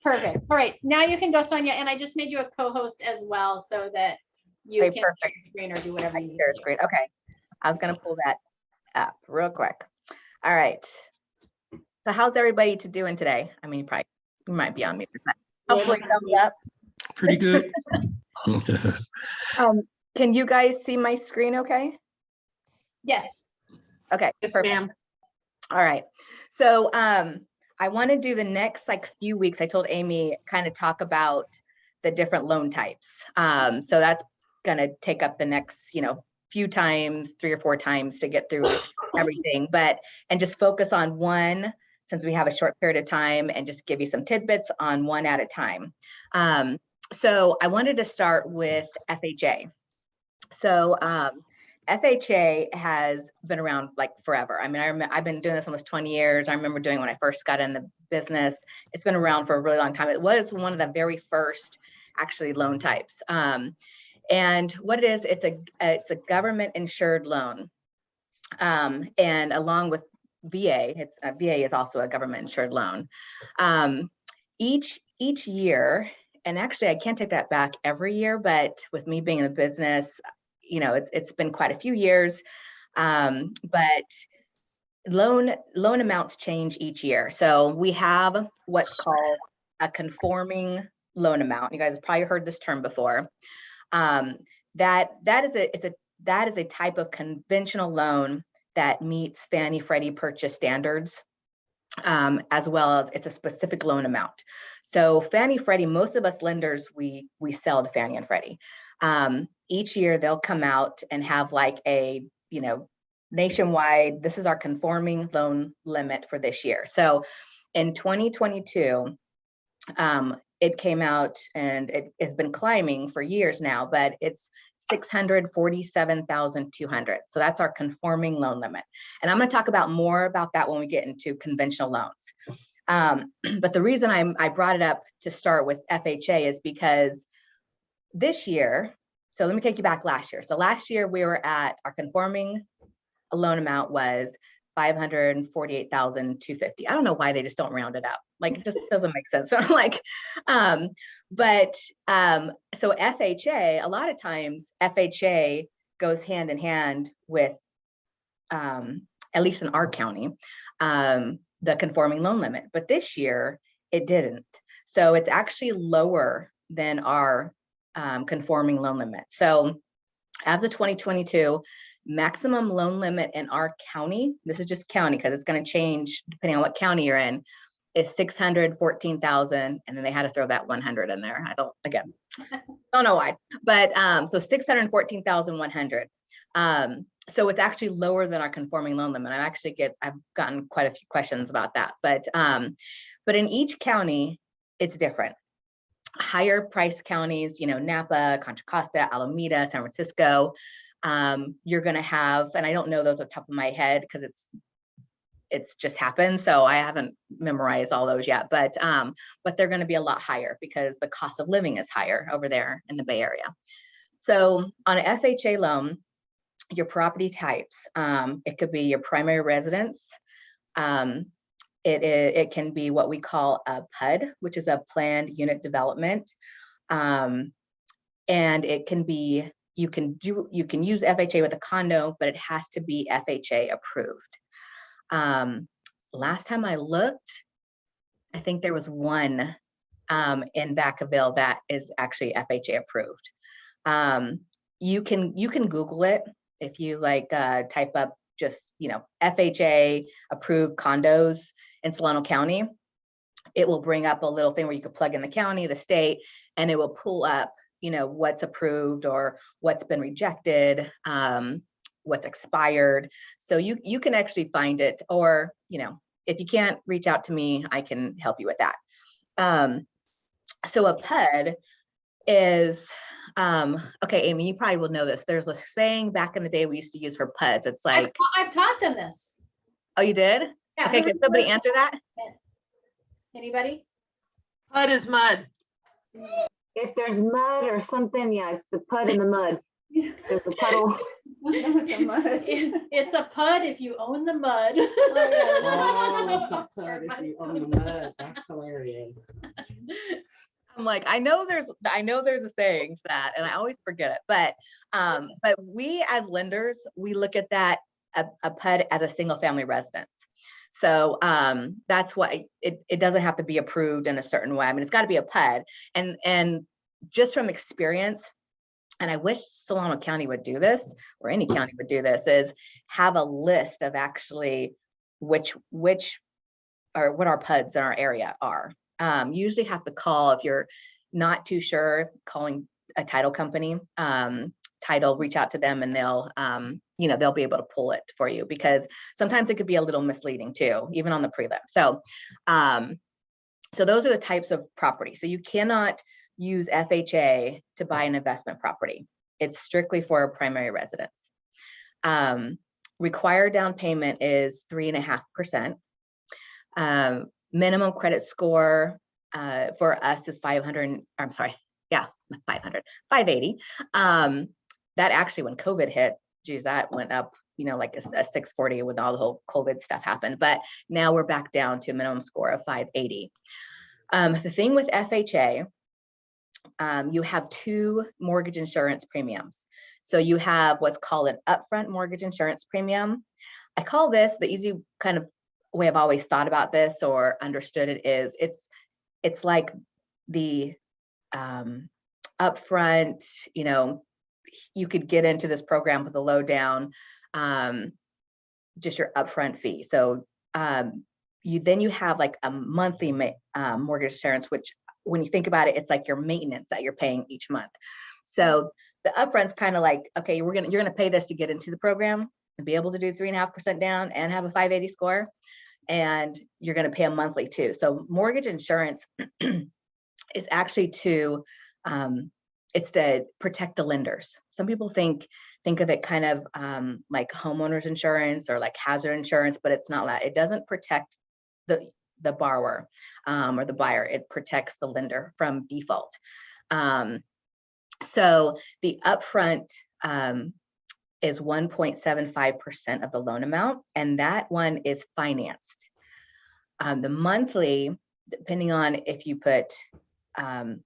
Perfect. All right, now you can go, Sonia, and I just made you a co-host as well so that you Okay, can perfect. share your screen or do whatever you Share need. screen. Okay. I was going to pull that up real quick. All right. So how's everybody doing today? I mean, you might be on mute, but hopefully thumbs up. Pretty good. Can you guys see my screen okay? Yes. Okay. Yes, perfect. ma'am. All right. So I want to do the next few weeks. I told Amy kind of talk about the different loan types. So that's going to take up the next, few times, 3 or 4 times to get through everything, and just focus on one since we have a short period of time and just give you some tidbits on one at a time. So I wanted to start with FHA. So FHA has been around forever. I mean, I've been doing this almost 20 years. I remember doing when I first got in the business. It's been around for a really long time. It was one of the very first actually loan types. And what it is, it's a government insured loan. And along with VA, VA is also a government insured loan. Each year, and actually I can't take that back every year, but with me being in the business, it's been quite a few years, but loan amounts change each year. So we have what's called a conforming loan amount. You guys have probably heard this term before. That is a type of conventional loan that meets Fannie Freddie purchase standards, as well as it's a specific loan amount. So Fannie Freddie, most of us lenders, we sell to Fannie and Freddie. Each year they'll come out and have a, nationwide, this is our conforming loan limit for this year. So in 2022, it came out and it has been climbing for years now, but it's $647,200. So that's our conforming loan limit. And I'm going to talk about more about that when we get into conventional loans. But the reason I brought it up to start with FHA is because this year, so let me take you back last year. So last year we were at our conforming loan amount was $548,250. I don't know why they just don't round it up. It just doesn't make sense. So I'm so FHA, a lot of times FHA goes hand in hand with, at least in our county, the conforming loan limit. But this year it didn't. So it's actually lower than our conforming loan limit. So as of 2022, maximum loan limit in our county, this is just county because it's going to change depending on what county you're in, is 614,000, and then they had to throw that 100 in there. I don't know why, but so 614,100. So it's actually lower than our conforming loan limit. I've gotten quite a few questions about that, but in each county it's different. Higher price counties, Napa, Contra Costa, Alameda, San Francisco, you're going to have, and I don't know those off the top of my head because it's just happened, so I haven't memorized all those yet, but they're going to be a lot higher because the cost of living is higher over there in the Bay Area. So on an FHA loan, your property types, it could be your primary residence. It can be what we call a PUD, which is a planned unit development, and it can be, you can use FHA with a condo, but it has to be FHA approved. Last time I looked, I think there was one in Vacaville that is actually FHA approved. You can Google it if you type up just FHA approved condos in Solano County. It will bring up a little thing where you could plug in the county, the state, and it will pull up what's approved or what's been rejected, what's expired. So you can actually find it, or if you can't reach out to me, I can help you with that. So a PUD is okay, Amy, you probably will know this. There's a saying back in the day we used to use for PUDs. It's I've taught them this. Oh, you did? Yeah, okay, can somebody answer that? Anybody? PUD is mud. If there's mud or something, yeah, it's the PUD in the mud. There's a puddle. It's a PUD if you own the mud. Oh, it's a PUD if you own the mud. That's hilarious. I'm like, I know there's a saying to that, and I always forget it. But we as lenders, we look at that a PUD as a single family residence. So that's why it doesn't have to be approved in a certain way. I mean, it's got to be a PUD, and just from experience, and I wish Solano County would do this, or any county would do this, is have a list of actually which or what our PUDs in our area are. You usually have to call if you're not too sure, calling a title company, reach out to them, and they'll they'll be able to pull it for you, because sometimes it could be a little misleading too, even on the prelim. So so those are the types of property. So you cannot use FHA to buy an investment property. It's strictly for a primary residence. Required down payment is 3.5%. Minimum credit score for us is 580. That actually, when COVID hit, geez, that went up, like a 640 when all the whole COVID stuff happened. But now we're back down to a minimum score of 580. The thing with FHA, you have 2 mortgage insurance premiums. So you have what's called an upfront mortgage insurance premium. I call this, the easy kind of way I've always thought about this or understood it is, it's like the upfront, you could get into this program with a low down, just your upfront fee. So you have like a monthly mortgage insurance, which when you think about it, it's like your maintenance that you're paying each month. So the upfront's kind of like, okay, you're gonna pay this to get into the program and be able to do 3.5% down and have a 580 score, and you're gonna pay a monthly too. So mortgage insurance is actually it's to protect the lenders. Some people think of it kind of like homeowners insurance or like hazard insurance, but it's not that. It doesn't protect the borrower or the buyer. It protects the lender from default. So the upfront is 1.75% of the loan amount, and that one is financed. The monthly, depending on if you put the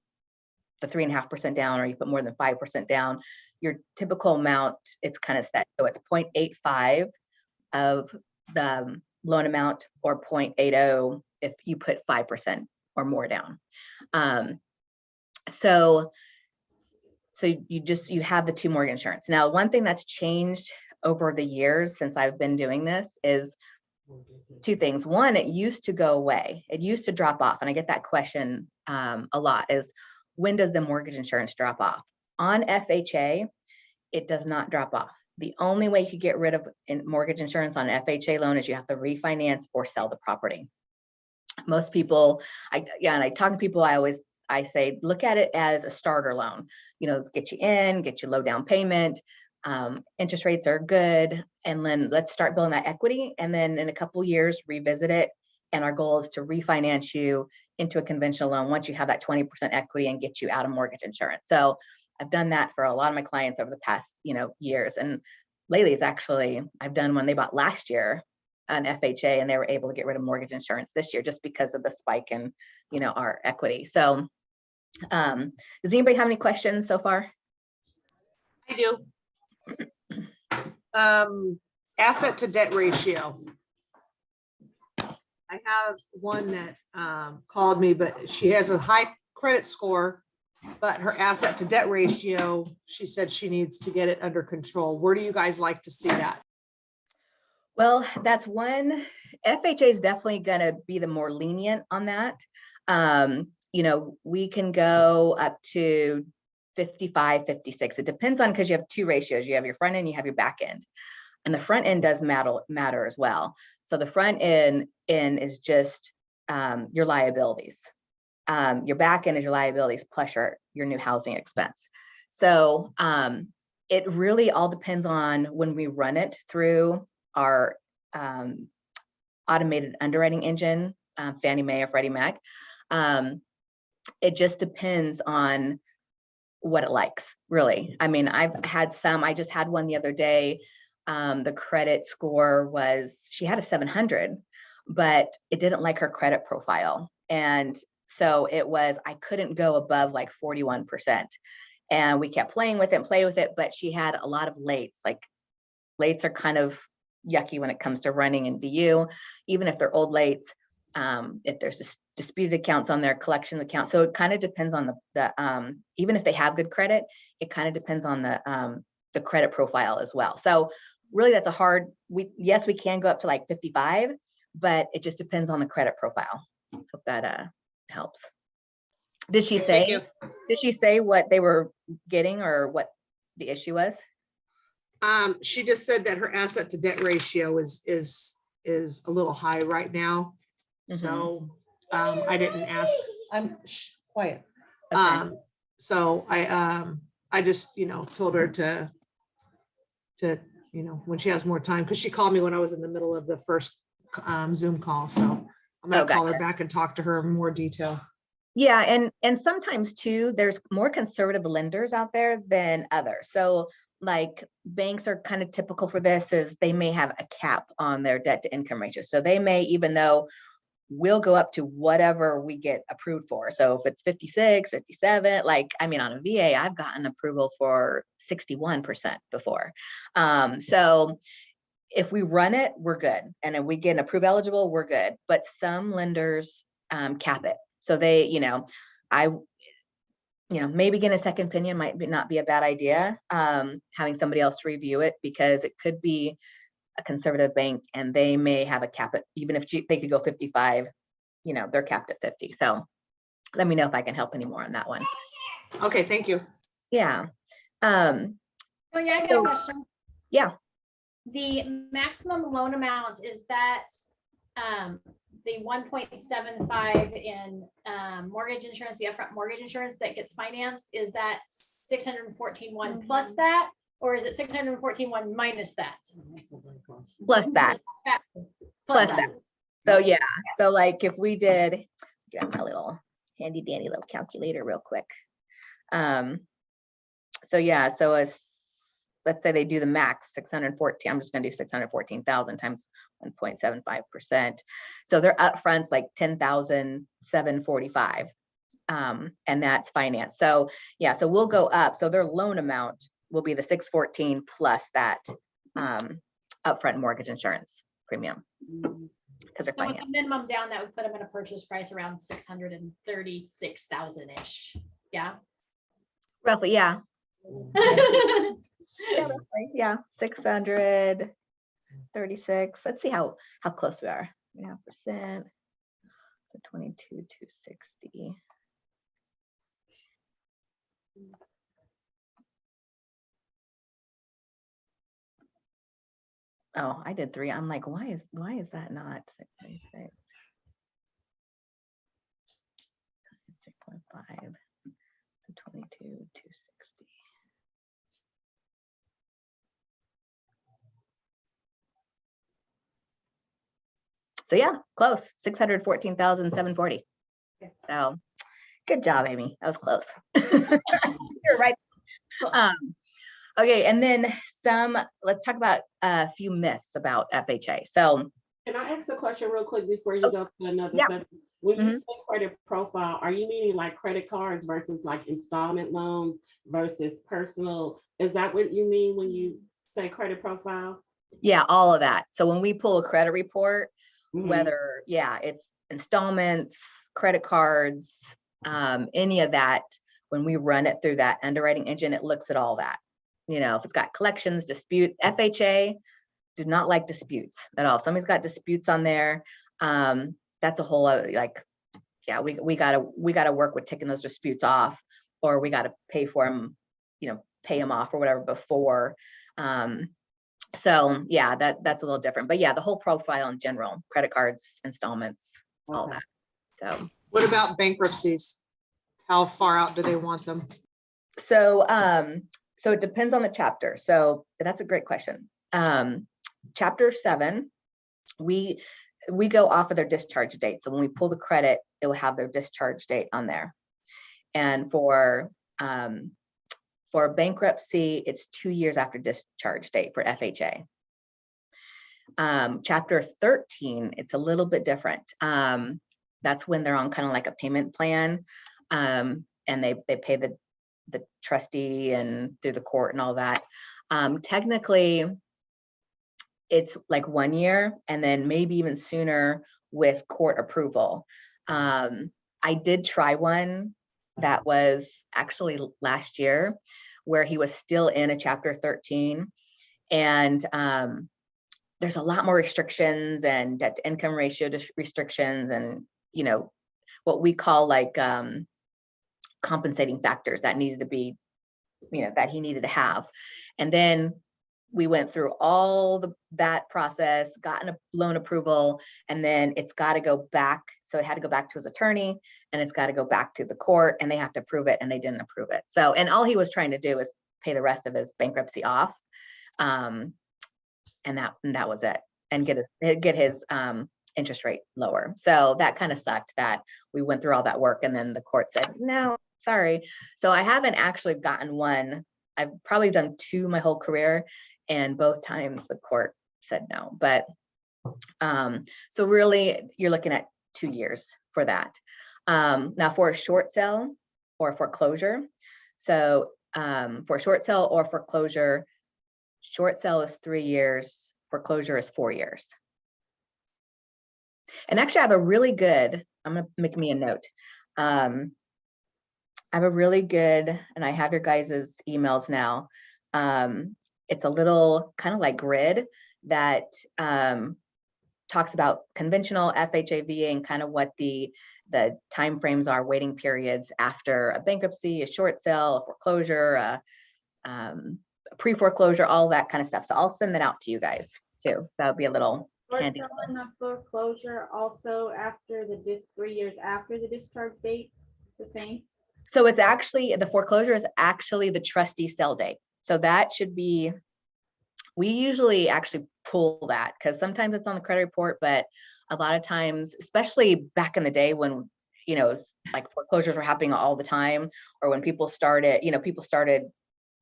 3.5% down or you put more than 5% down, your typical amount, it's kind of set. So it's 0.85 of the loan amount, or 0.80 if you put 5% or more down. So you have the 2 mortgage insurance. Now, one thing that's changed over the years since I've been doing this is 2 things. One, it used to go away. It used to drop off. And I get that question a lot, is when does the mortgage insurance drop off? On FHA, it does not drop off. The only way you could get rid of mortgage insurance on an FHA loan is you have to refinance or sell the property. Most people, and I talk to people, I say, look at it as a starter loan. Let's get you in, get you low down payment. Interest rates are good. And then let's start building that equity. And then in a couple years, revisit it. And our goal is to refinance you into a conventional loan once you have that 20% equity and get you out of mortgage insurance. So I've done that for a lot of my clients over the past, years. And lately, it's actually, I've done one they bought last year, an FHA, and they were able to get rid of mortgage insurance this year just because of the spike in, our equity. So does anybody have any questions so far? I do. Asset to debt ratio. I have one that called me, but she has a high credit score, but her asset to debt ratio, she said she needs to get it under control. Where do you guys like to see that? Well, that's one. FHA is definitely going to be the more lenient on that. We can go up to 55, 56. It depends on, because you have 2 ratios. You have your front end, you have your back end. And the front end does matter as well. So the front end is just your liabilities. Your back end is your liabilities plus your new housing expense. So it really all depends on when we run it through our automated underwriting engine, Fannie Mae or Freddie Mac. It just depends on what it likes, really. I mean, I've had some, I just had one the other day. The credit score was, she had a 700, but it didn't like her credit profile. And so it was, I couldn't go above like 41%. And we kept playing with it and play with it, but she had a lot of lates. Like lates are kind of yucky when it comes to running in DU, even if they're old lates. If there's disputed accounts on their collection account. So it kind of depends on the even if they have good credit, it kind of depends on the credit profile as well. So really that's a hard, yes, we can go up to like 55, but it just depends on the credit profile. Hope that helps. Did she Thank say, you. did she say what they were getting or what the issue was? She just said that her asset to debt ratio is a little high right now. Mhm. So I didn't ask. I'm quiet. Okay. So I just, told her to, when she has more time, because she called me when I was in the middle of the first Zoom call. So I'm gonna call her back and talk to her in more detail. Yeah, and sometimes too, there's more conservative lenders out there than others. So like banks are kind of typical for this, is they may have a cap on their debt to income ratio. So they may, even though we'll go up to whatever we get approved for. So if it's 56, 57, like, I mean, on a VA, I've gotten approval for 61% before. So if we run it, we're good. And if we get an approved eligible, we're good. But some lenders cap it. So they, maybe getting a second opinion might not be a bad idea. Having somebody else review it, because it could be a conservative bank and they may have a cap at, even if they could go 55, they're capped at 50. So let me know if I can help any more on that one. Okay, thank you. Yeah. Oh yeah, I got a question. Yeah. The maximum loan amount, is that the 1.75 in mortgage insurance, the upfront mortgage insurance that gets financed, is that 614.1 plus that, or is it 614.1 minus that? Plus that. Plus that. So yeah. So like if we did, get my little handy dandy little calculator real quick. So yeah, so let's say they do the max 614. I'm just gonna do 614,000 times 1.75%. So their upfront's like 10,745, and that's finance. So yeah, so we'll go up. So their loan amount will be the 614 plus that upfront mortgage insurance premium, because they're So with finance. the minimum down, that would put them at a purchase price around 636,000-ish. Yeah. Roughly, yeah. Yeah, roughly, yeah, 636. Let's see how close we are. 3.5%. So 22,260. Oh, I did 3. I'm like, why is that not 6.6? 6.5. So 22,260. So yeah, close. 614,740. So good job, Amy. That was close. You're right. Okay, and then let's talk about a few myths about FHA. So Can I ask a question real quick before you go to another subject? When you say credit profile, are you meaning like credit cards versus like installment loans versus personal? Is that what you mean when you say credit profile? yeah, all of that. So when we pull a credit report, whether, it's installments, credit cards, any of that, when we run it through that underwriting engine, it looks at all that. If it's got collections, dispute, FHA do not like disputes at all. If somebody's got disputes on there, that's a whole other, we gotta work with taking those disputes off, or we gotta pay for them, pay them off or whatever before. So yeah, that's a little different, but yeah, the whole profile in general, credit cards, installments, all that. So What about bankruptcies? How far out do they want them? So it depends on the chapter. So that's a great question. Chapter 7, we go off of their discharge date. So when we pull the credit, it will have their discharge date on there. And for For bankruptcy, it's 2 years after discharge date for FHA. Chapter 13, it's a little bit different. That's when they're on kind of like a payment plan, and they pay the trustee and through the court and all that. Technically, it's like 1 year and then maybe even sooner with court approval. I did try one that was actually last year where he was still in a chapter 13, and there's a lot more restrictions and debt to income ratio restrictions, and what we call like compensating factors that needed to be, that he needed to have. And then we went through all that process, gotten a loan approval, and then it's got to go back. So it had to go back to his attorney, and it's got to go back to the court, and they have to approve it, and they didn't approve it. So, and all he was trying to do is pay the rest of his bankruptcy off, and that was it, and get his interest rate lower. So that kind of sucked that we went through all that work, and then the court said, no, sorry. So I haven't actually gotten one. I've probably done 2 my whole career, and both times the court said no. But so really you're looking at 2 years for that. Now for a short sale or foreclosure. So for short sale or foreclosure, short sale is 3 years, foreclosure is 4 years. And actually I have a really good, I'm gonna make me a note. I have a really good, and I have your guys's emails now. It's a little kind of like grid that talks about conventional FHA, VA, and kind of what the timeframes are, waiting periods after a bankruptcy, a short sale, a foreclosure, a pre-foreclosure, all that kind of stuff. So I'll send that out to you guys too. So that'll be a little handy. On the foreclosure also after 3 years after the discharge date, the same? So it's actually, the foreclosure is actually the trustee sale date. So that should be, we usually actually pull that because sometimes it's on the credit report, but a lot of times, especially back in the day when, like foreclosures were happening all the time, or when people started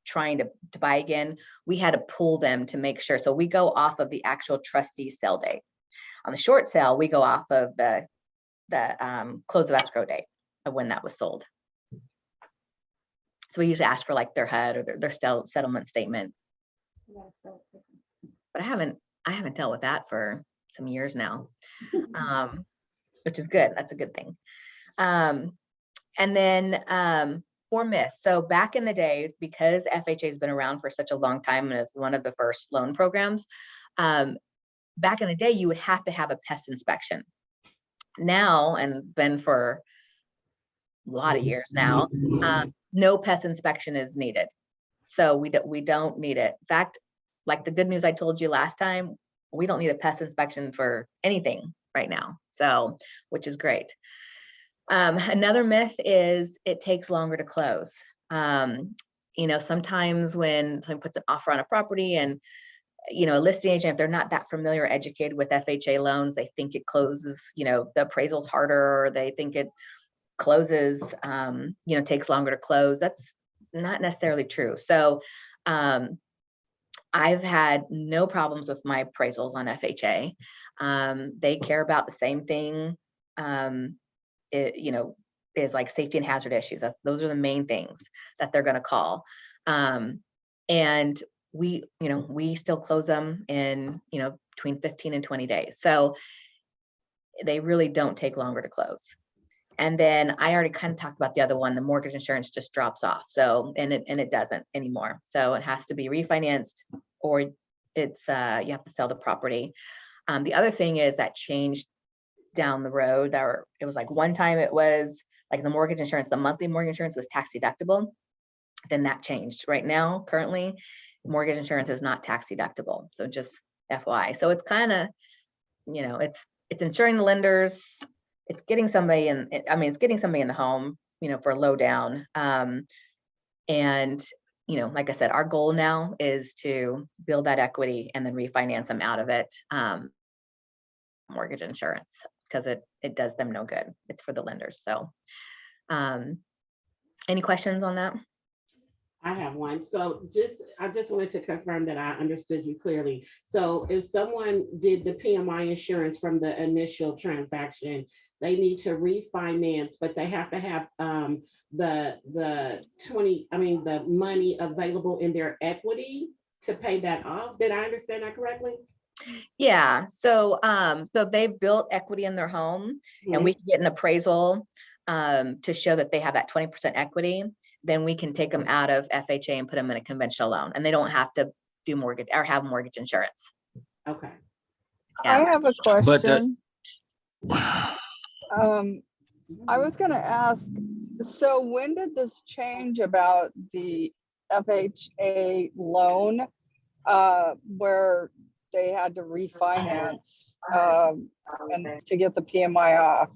trying to buy again, we had to pull them to make sure. So we go off of the actual trustee sale date. On the short sale, we go off of the close of escrow date of when that was sold. So we usually ask for like their HUD or their settlement statement. But I haven't dealt with that for some years now, which is good. That's a good thing. And then for MIS. So back in the day, because FHA has been around for such a long time and is one of the first loan programs, back in the day, you would have to have a pest inspection. Now, and been for a lot of years now, no pest inspection is needed. So we don't need it. In fact, like the good news I told you last time, we don't need a pest inspection for anything right now. So, which is great. Another myth is it takes longer to close. Sometimes when someone puts an offer on a property and, a listing agent, if they're not that familiar or educated with FHA loans, they think it closes, the appraisal's harder, or they think it closes, takes longer to close. That's not necessarily true. So I've had no problems with my appraisals on FHA. They care about the same thing. Is like safety and hazard issues. Those are the main things that they're going to call. And we still close them in, between 15 and 20 days. So they really don't take longer to close. And then I already kind of talked about the other one, the mortgage insurance just drops off. So, and it doesn't anymore. So it has to be refinanced, or it's, you have to sell the property. The other thing is that changed down the road. It was like one time it was like the mortgage insurance, the monthly mortgage insurance was tax deductible. Then that changed. Right now, currently, mortgage insurance is not tax deductible. So just FYI. So it's kind of, it's insuring the lenders. It's getting somebody in, it's getting somebody in the home, for a low down. And, like I said, our goal now is to build that equity and then refinance them out of it. Mortgage insurance, because it does them no good. It's for the lenders. So any questions on that? I have one. So I just wanted to confirm that I understood you clearly. So if someone did the PMI insurance from the initial transaction, they need to refinance, but they have to have the money available in their equity to pay that off. Did I understand that correctly? Yeah, so so if they've built equity in their home and we can get an appraisal to show that they have that 20% equity, then we can take them out of FHA and put them in a conventional loan, and they don't have to do mortgage or have mortgage insurance. Okay. Yeah. I have a But question. I was gonna ask, so when did this change about the FHA loan, where they had to refinance, and to get the PMI off?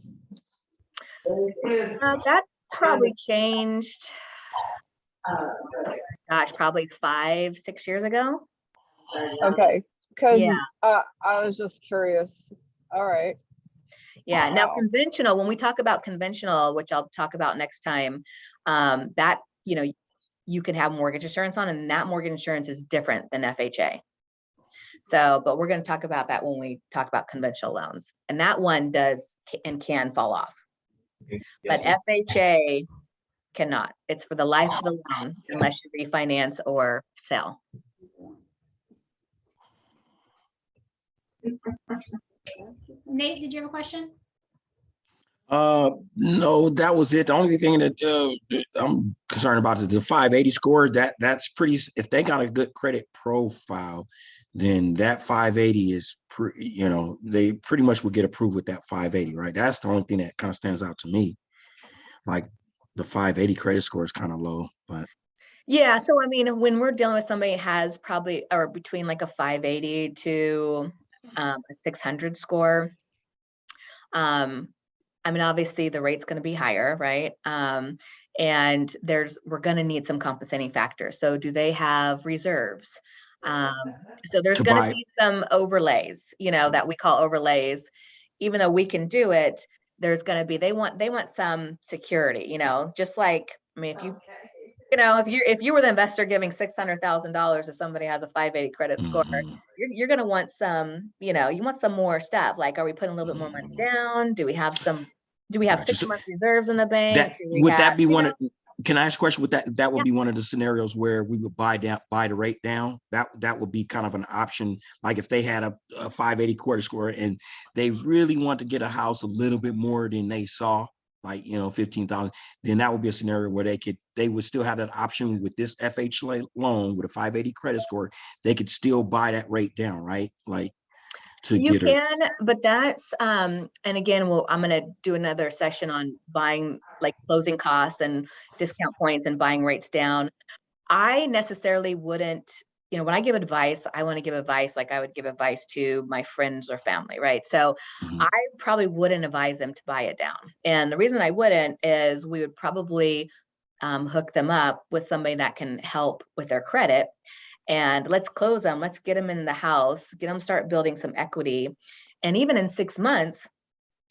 That probably changed, gosh, probably 5-6 years ago. Okay, because Yeah. I was just curious. All right. Yeah. Now, Wow. conventional, when we talk about conventional, which I'll talk about next time, that, you can have mortgage insurance on, and that mortgage insurance is different than FHA. So, but we're going to talk about that when we talk about conventional loans, and that one does and can fall off. But FHA cannot. It's for the life of the loan unless you refinance or sell. Nate, did you have a question? No, that was it. The only thing that I'm concerned about is the 580 score. That's pretty. If they got a good credit profile, then that 580 is, they pretty much would get approved with that 580, right? That's the only thing that kind of stands out to me. Like the 580 credit score is kind of low, but. Yeah. So, I mean, when we're dealing with somebody has probably, or between like a 580 to a 600 score, I mean, obviously the rate's going to be higher, right? And we're going to need some compensating factors. So do they have reserves? So there's going to be some overlays, that we call overlays. Even though we can do it, there's going to be, they want some security, just like, I mean, if you were the investor giving $600,000 if somebody has a 580 credit score, you're going to want some, you want some more stuff. Like, are we putting a little bit more money down? Do we have 6 months reserves in the bank? That be one of, can I ask a question? That would be one of the scenarios where we would buy the rate down? That would be kind of an option. Like if they had a 580 credit score and they really want to get a house a little bit more than they saw, like, 15,000, then that would be a scenario where they would still have that option with this FHA loan with a 580 credit score. They could still buy that rate down, right? Like you can, but that's, and again, I'm going to do another session on buying, like closing costs and discount points and buying rates down. I necessarily wouldn't, when I give advice, I want to give advice like I would give advice to my friends or family, right? So I probably wouldn't advise them to buy it down. And the reason I wouldn't is we would probably hook them up with somebody that can help with their credit. And let's close them. Let's get them in the house, get them start building some equity. And even in 6 months,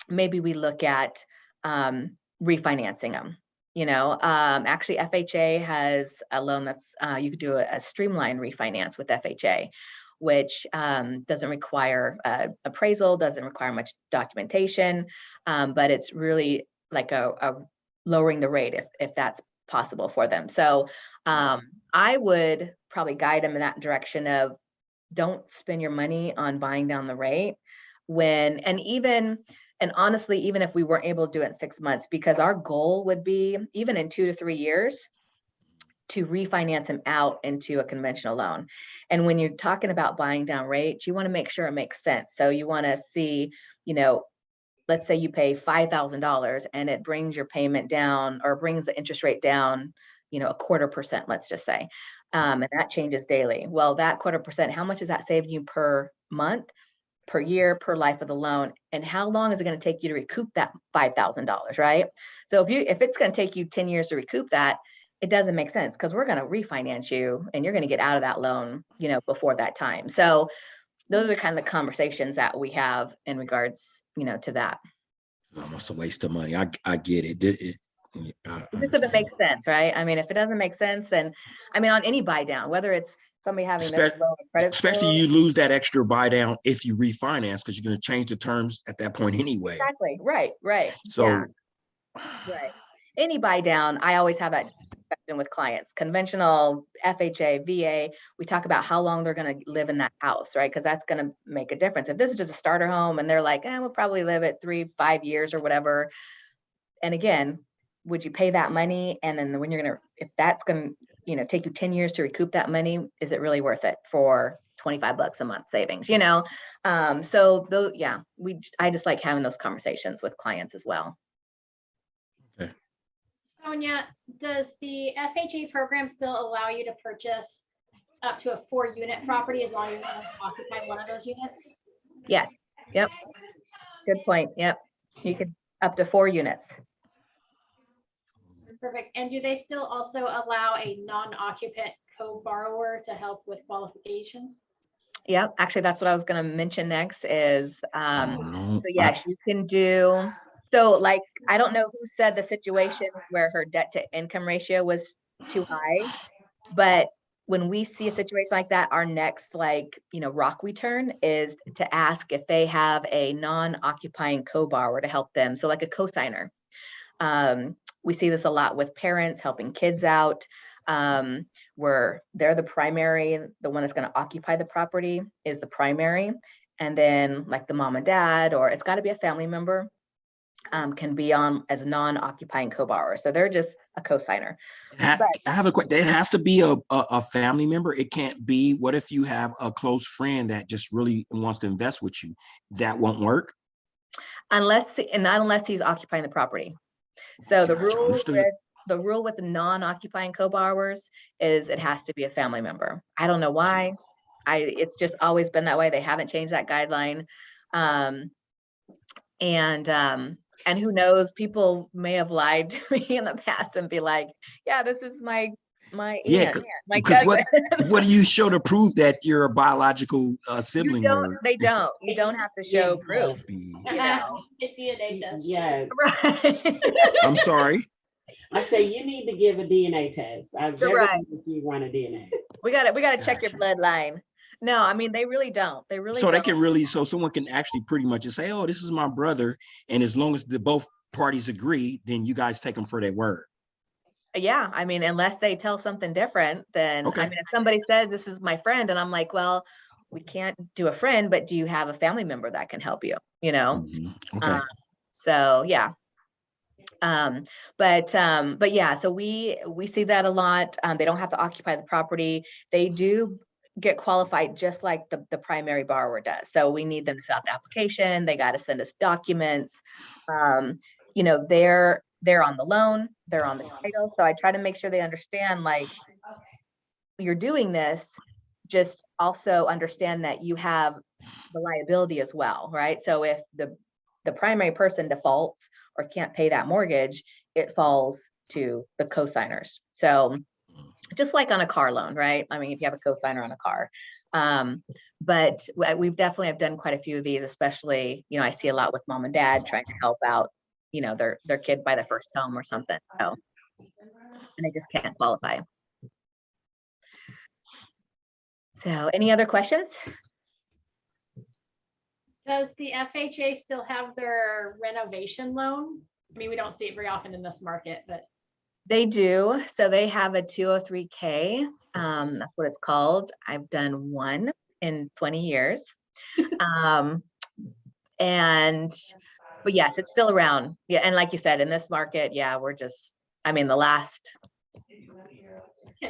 maybe we look at refinancing them. Actually FHA has a loan that's, you could do a streamlined refinance with FHA, which doesn't require appraisal, doesn't require much documentation, but it's really like a lowering the rate if that's possible for them. So I would probably guide them in that direction of don't spend your money on buying down the rate and honestly, even if we weren't able to do it in 6 months, because our goal would be even in 2 to 3 years to refinance them out into a conventional loan. And when you're talking about buying down rates, you want to make sure it makes sense. So you want to see, let's say you pay $5,000 and it brings your payment down or brings the interest rate down, 0.25%, let's just say. And that changes daily. Well, that 0.25%, how much is that saving you per month, per year, per life of the loan? And how long is it going to take you to recoup that $5,000, right? So if it's going to take you 10 years to recoup that, it doesn't make sense because we're going to refinance you and you're going to get out of that loan, before that time. So those are kind of the conversations that we have in regards, to that. Almost a waste of money. I get it. It just doesn't make sense, right? I mean, if it doesn't make sense, then, I mean, on any buy down, whether it's somebody having this low credit Especially score. you lose that extra buy down if you refinance, because you're going to change the terms at that point anyway. Exactly, right. So, Yeah, right. Any buy down, I always have that discussion with clients. Conventional, FHA, VA, we talk about how long they're going to live in that house, right? Because that's going to make a difference. If this is just a starter home and they're like, we'll probably live it 3-5 years or whatever. And again, would you pay that money? And then when if that's going to, take you 10 years to recoup that money, is it really worth it for $25 a month savings, So though, yeah, I just like having those conversations with clients as well. okay. Sonia, does the FHA program still allow you to purchase up to a 4-unit property as long as you occupy one of those units? Yes. Yep. Good point. Yep. You could up to 4 units. Perfect. And do they still also allow a non-occupant co-borrower to help with qualifications? Yep. Actually, that's what I was going to mention next is, No, so yes, you can do. So like, I don't know who said the situation where her debt to income ratio was too high, but when we see a situation like that, our next rock we turn is to ask if they have a non-occupying co-borrower to help them. So like a co-signer. We see this a lot with parents helping kids out, where they're the primary, the one that's going to occupy the property is the primary. And then like the mom and dad, or it's got to be a family member, can be on as non-occupying co-borrower. So they're just a co-signer. I have a question. It has to be a family member. It can't be, what if you have a close friend that just really wants to invest with you? That won't work? Unless he's occupying the property. So the Gotcha, rule with the non-occupying co-borrowers is it has to be a family member. I don't know why. It's just always been that way. They haven't changed that guideline. And who knows, people may have lied to me in the past and be like, yeah, this is my aunt, my cousin. What do you show to prove that you're a biological sibling? You don't have to show proof. It's DNA test. Yes. Right. I'm sorry. I say you need to give a DNA test. Right. If you run a DNA. We gotta check your Gotcha. bloodline. No, I mean, they really don't. So they can really, so someone can actually pretty much just say, oh, this is my brother. And as long as both parties agree, then you guys take them for their word. Yeah, I mean, unless they tell something different, then Okay. I mean, if somebody says this is my friend and I'm like, well, we can't do a friend, but do you have a family member that can help you? Mhm. Okay. So yeah. But yeah, so we see that a lot. They don't have to occupy the property. They do get qualified just like the primary borrower does. So we need them to fill out the application. They got to send us documents. They're on the loan, they're on the title. So I try to make sure they understand, like, you're doing this, just also understand that you have the liability as well, right? So if the primary person defaults or can't pay that mortgage, it falls to the co-signers. So just like on a car loan, right? I mean, if you have a co-signer on a car. But we've definitely have done quite a few of these, especially, I see a lot with mom and dad trying to help out, their kid buy their first home or something. So, and they just can't qualify. So any other questions? Does the FHA still have their renovation loan? I mean, we don't see it very often in this market, but. They do. So they have a 203K. That's what it's called. I've done one in 20 years. But yes, it's still around. Yeah. And like you said, in this market, yeah, the last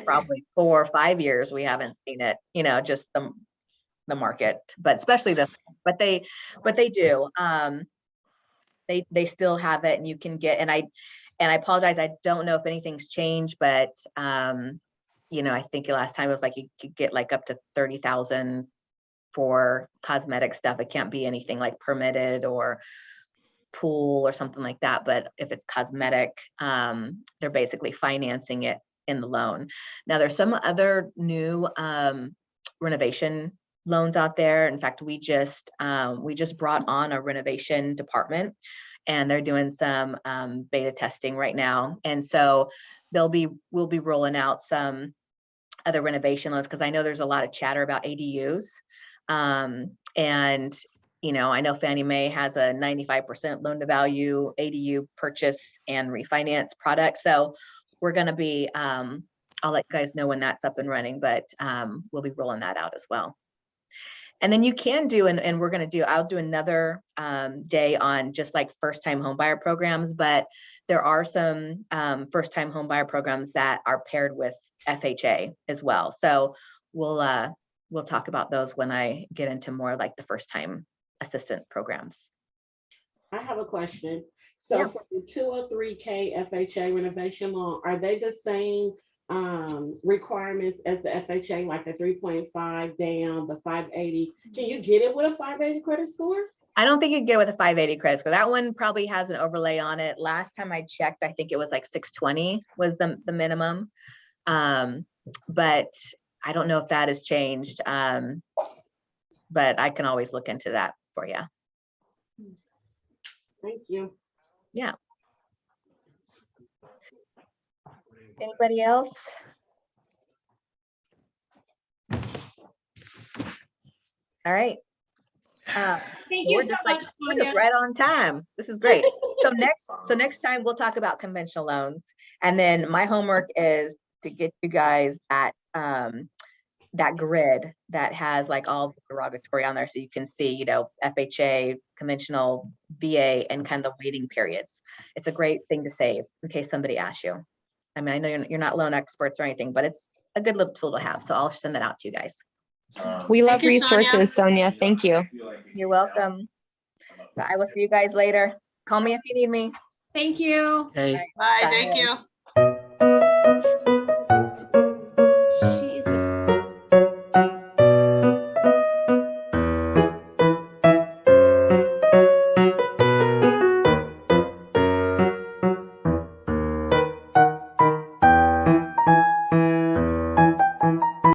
probably 4 or 5 years, we haven't seen it, just the market, but especially but they do. They still have it, and you can get, and I apologize, I don't know if anything's changed, but I think last time it was like you could get like up to 30,000 for cosmetic stuff. It can't be anything like permitted or pool or something like that. But if it's cosmetic, they're basically financing it in the loan. Now there's some other new renovation loans out there. In fact, we just brought on a renovation department, and they're doing some beta testing right now. And so we'll be rolling out some other renovation loans, because I know there's a lot of chatter about ADUs. And I know Fannie Mae has a 95% loan to value ADU purchase and refinance product. So we're going to be, I'll let you guys know when that's up and running, but we'll be rolling that out as well. And then you can do, and I'll do another day on just like first-time homebuyer programs, but there are some first-time homebuyer programs that are paired with FHA as well. So we'll talk about those when I get into more like the first-time assistant programs. I have a question. So Yeah. for the 203K FHA renovation loan, are they the same requirements as the FHA, like the 3.5 down, the 580? Can you get it with a 580 credit score? I don't think you can get with a 580 credit score. That one probably has an overlay on it. Last time I checked, I think it was like 620 was the minimum. But I don't know if that has changed. But I can always look into that for you. Thank you. Yeah. Anybody else? All right. Thank We're you so just much, we're just Sonia. right on time. This is great. So next time we'll talk about conventional loans. And then my homework is to get you guys that grid that has like all the derogatory on there, so you can see, FHA, conventional, VA, and kind of the waiting periods. It's a great thing to save in case somebody asks you. I mean, I know you're not loan experts or anything, but it's a good little tool to have. So I'll send that out to you guys. We love you, Sonia. resources, Sonia. Thank you. You're welcome. So I will see you guys later. Call me if you need me. Thank you. Hey. Bye, Bye. thank you.